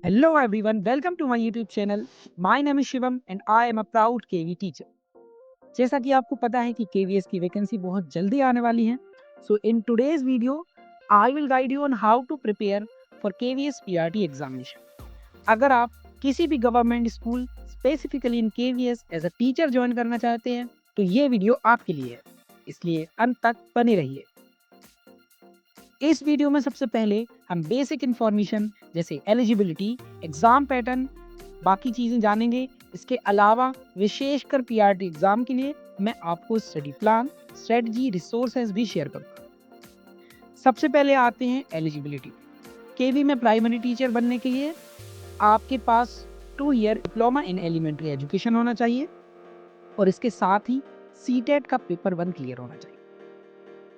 Hello everyone, welcome to my YouTube channel. My name is Shivam and I am a proud KV teacher. जैसा कि आपको पता है कि KVS की वैकेंसी बहुत जल्दी आने वाली है. So in today's video, I will guide you on how to prepare for KVS PRT examination. अगर आप किसी भी government school specifically in KVS as a teacher join करना चाहते हैं तो ये वीडियो आपके लिए है, इसलिए अंत तक बने रहिए. इस वीडियो में सबसे पहले हम बेसिक इन्फॉर्मेशन जैसे एलिजिबिलिटी, एग्ज़ाम पैटर्न, बाकी चीज़ें जानेंगे. इसके अलावा विशेषकर पीआरटी एग्ज़ाम के लिए मैं आपको स्टडी प्लान, स्ट्रेटजी, रिसोर्सेज भी शेयर करूँगा. सबसे पहले आते हैं एलिजिबिलिटी. केवी में प्राइमरी टीचर बनने के लिए आपके पास 2 year diploma in elementary education होना चाहिए और इसके साथ ही सीटेट का पेपर 1 क्लियर होना चाहिए.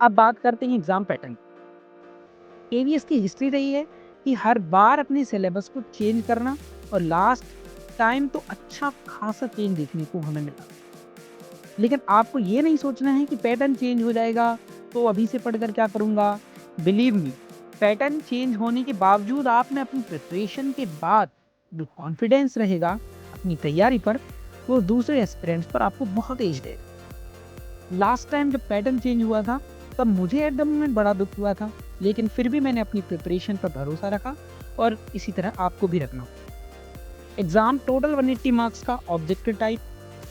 अब बात करते हैं एग्ज़ाम पैटर्न. केवीएस की हिस्ट्री रही है कि हर बार अपने सिलेबस को चेंज करना और लास्ट टाइम तो अच्छा खासा चेंज देखने को हमें मिला. लेकिन आपको ये नहीं सोचना है कि पैटर्न चेंज हो जाएगा तो अभी से पढ़कर क्या करूँगा. बिलीव मी, पैटर्न चेंज होने के बावजूद आप में अपनी प्रिपरेशन के बाद जो कॉन्फिडेंस रहेगा अपनी तैयारी पर, वो दूसरे एस्पिरेंट्स पर आपको बहुत एज देगा. लास्ट टाइम जब पैटर्न चेंज हुआ था तब मुझे एट द मोमेंट बड़ा दुख हुआ था, लेकिन फिर भी मैंने अपनी प्रिपरेशन पर भरोसा रखा और इसी तरह आपको भी रखना. एग्ज़ाम टोटल 180 मार्क्स का ऑब्जेक्टिव टाइप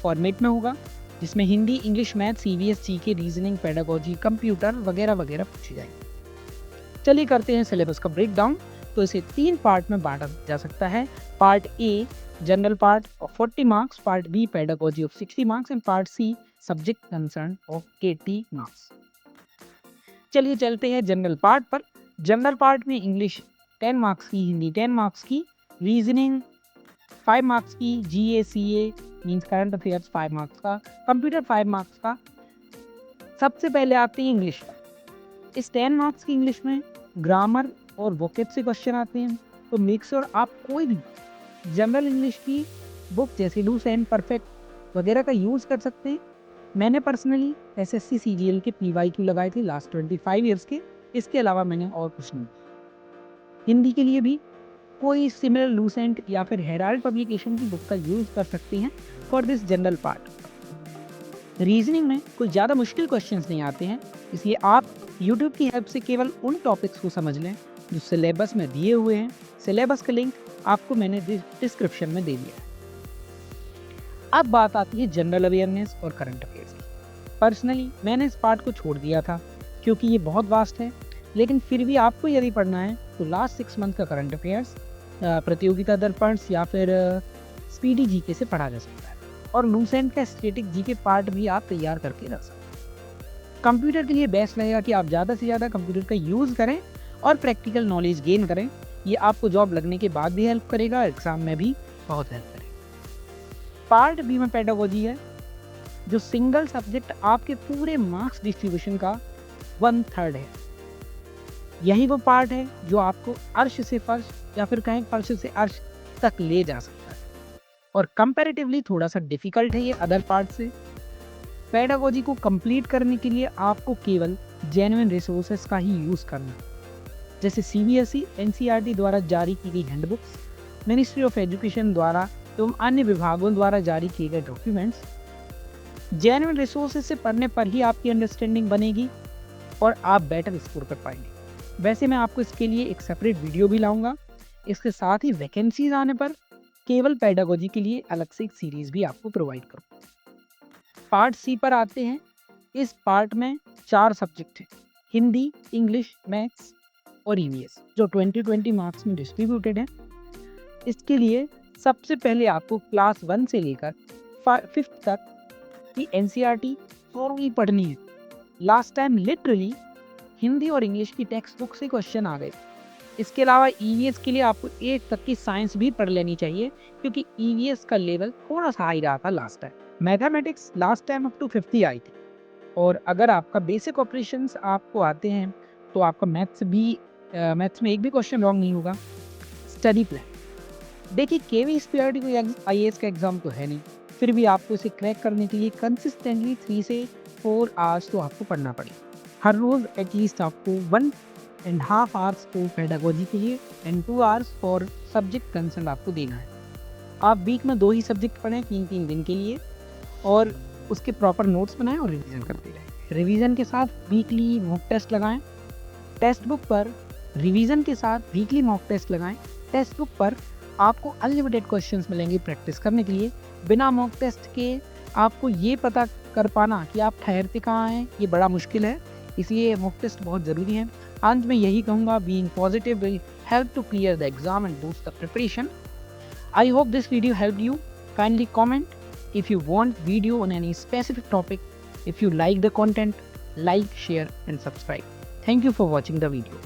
फॉर्मेट में होगा, जिसमें Hindi, English, math, CVS, GK, reasoning, pedagogy, computer वगैरह वगैरह पूछी जाएगी. चलिए करते हैं सिलेबस का ब्रेक डाउन. तो इसे 3 पार्ट में बांटा जा सकता है. Part A general part of 40 marks, part B pedagogy of 60 marks and part C subject concern of 80 marks. चलिए चलते हैं जनरल पार्ट पर. जनरल पार्ट में इंग्लिश 10 मार्क्स की, हिंदी 10 मार्क्स की, रीजनिंग 5 मार्क्स की, GA CA means current affairs 5 marks का, computer 5 marks का. सबसे पहले आते हैं इंग्लिश का. इस 10 मार्क्स की इंग्लिश में ग्रामर और वोकेब से क्वेश्चन आते हैं, तो मेक श्योर आप कोई भी जनरल इंग्लिश की बुक जैसे लूसेंट, परफेक्ट वगैरह का यूज़ कर सकते हैं. मैंने पर्सनली एसएससी सीजीएल के पीवाईक्यू लगाए थे लास्ट 25 ईयर्स के. इसके अलावा मैंने और कुछ नहीं. हिंदी के लिए भी कोई सिमिलर लूसेंट या फिर हेराल्ड पब्लिकेशन की बुक का यूज़ कर सकते हैं for this general part. Reasoning में कोई ज़्यादा मुश्किल क्वेश्चंस नहीं आते हैं, इसलिए आप यूट्यूब की हेल्प से केवल उन टॉपिक्स को समझ लें जो सिलेबस में दिए हुए हैं. सिलेबस का लिंक आपको मैंने डिस्क्रिप्शन में दे दिया है. अब बात आती है जनरल अवेयरनेस और करंट अफेयर्स की. पर्सनली मैंने इस पार्ट को छोड़ दिया था क्योंकि ये बहुत वास्ट है, लेकिन फिर भी आपको यदि पढ़ना है तो लास्ट 6 मंथ का करंट अफेयर्स, प्रतियोगिता दर्पण या फिर स्पीडी जीके से पढ़ा जा सकता है. और लूसेंट का स्टैटिक जीके पार्ट भी आप तैयार करके रख सकते हैं. कंप्यूटर के लिए बेस्ट रहेगा कि आप ज़्यादा से ज़्यादा कंप्यूटर का यूज़ करें और प्रैक्टिकल नॉलेज गेन करें. ये आपको जॉब लगने के बाद भी हेल्प करेगा, एग्ज़ाम में भी बहुत हेल्प करेगा. पार्ट बी में पेडागोजी है, जो सिंगल सब्जेक्ट आपके पूरे मार्क्स डिस्ट्रीब्यूशन का 1/3 है. यही वो पार्ट है जो आपको अर्श से फर्श या फिर कहें फर्श से अर्श तक ले जा सकता है और कंपैरेटिवली थोड़ा सा डिफिकल्ट है ये अदर पार्ट से. पेडागोजी को कंप्लीट करने के लिए आपको केवल जेन्युइन रिसोर्सेज का ही यूज़ करना है, जैसे सीबीएसई एनसीईआरटी द्वारा जारी की गई हैंडबुक्स, मिनिस्ट्री ऑफ एजुकेशन द्वारा एवं अन्य विभागों द्वारा जारी किए गए डॉक्यूमेंट्स. जेन्युइन रिसोर्सेज से पढ़ने पर ही आपकी अंडरस्टैंडिंग बनेगी और आप बेटर स्कोर कर पाएंगे. वैसे मैं आपको इसके लिए एक सेपरेट वीडियो भी लाऊंगा. इसके साथ ही वैकेंसीज आने पर केवल पेडागोजी के लिए अलग से एक सीरीज़ भी आपको प्रोवाइड करूँगा. पार्ट सी पर आते हैं. इस पार्ट में 4 सब्जेक्ट हैं, हिंदी, इंग्लिश, मैथ्स और ईवीएस, जो 20-20 मार्क्स में डिस्ट्रीब्यूटेड हैं. इसके लिए सबसे पहले आपको क्लास 1 से लेकर 5th तक की एनसीईआरटी पूरी पढ़नी है. लास्ट टाइम लिटरली हिंदी और इंग्लिश की टेक्स्ट बुक से क्वेश्चन आ गए. इसके अलावा ईवीएस के लिए आपको 8 तक की साइंस भी पढ़ लेनी चाहिए, क्योंकि ईवीएस का लेवल थोड़ा सा हाई रहा था last time. Mathematics last time up to 50 आई थी, और अगर आपका बेसिक ऑपरेशंस आपको आते हैं तो आपका मैथ्स में एक भी क्वेश्चन रॉन्ग नहीं होगा. स्टडी प्लान देखिए, केवीएस पीआरटी कोई आईएएस का एग्जाम तो है नहीं, फिर भी आपको इसे क्रैक करने के लिए कंसिस्टेंटली 3 से 4 आवर्स तो आपको पढ़ना पड़ेगा. हर रोज़ एटलीस्ट आपको 1 एंड हाफ आवर्स को पेडागोजी के लिए and 2 hours for subject concern आपको देना है। आप वीक में 2 ही सब्जेक्ट पढ़ें 3-3 दिन के लिए और उसके प्रॉपर नोट्स बनाएं और रिवीजन करते रहें। रिवीजन के साथ वीकली मॉक टेस्ट लगाएं। टेक्स्ट बुक पर रिवीजन के साथ वीकली मॉक टेस्ट लगाएं। टेक्स्ट बुक पर आपको अनलिमिटेड क्वेश्चंस मिलेंगे प्रैक्टिस करने के लिए। बिना मॉक टेस्ट के आपको ये पता कर पाना कि आप ठहरते कहाँ हैं ये बड़ा मुश्किल है, इसलिए मॉक टेस्ट बहुत ज़रूरी है। अंत में यही कहूँगा, being positive will help to clear the exam and boost the preparation. I hope this video helped you. Kindly comment if you want video on any specific topic. If you like the content, like, share and subscribe. Thank you for watching the video.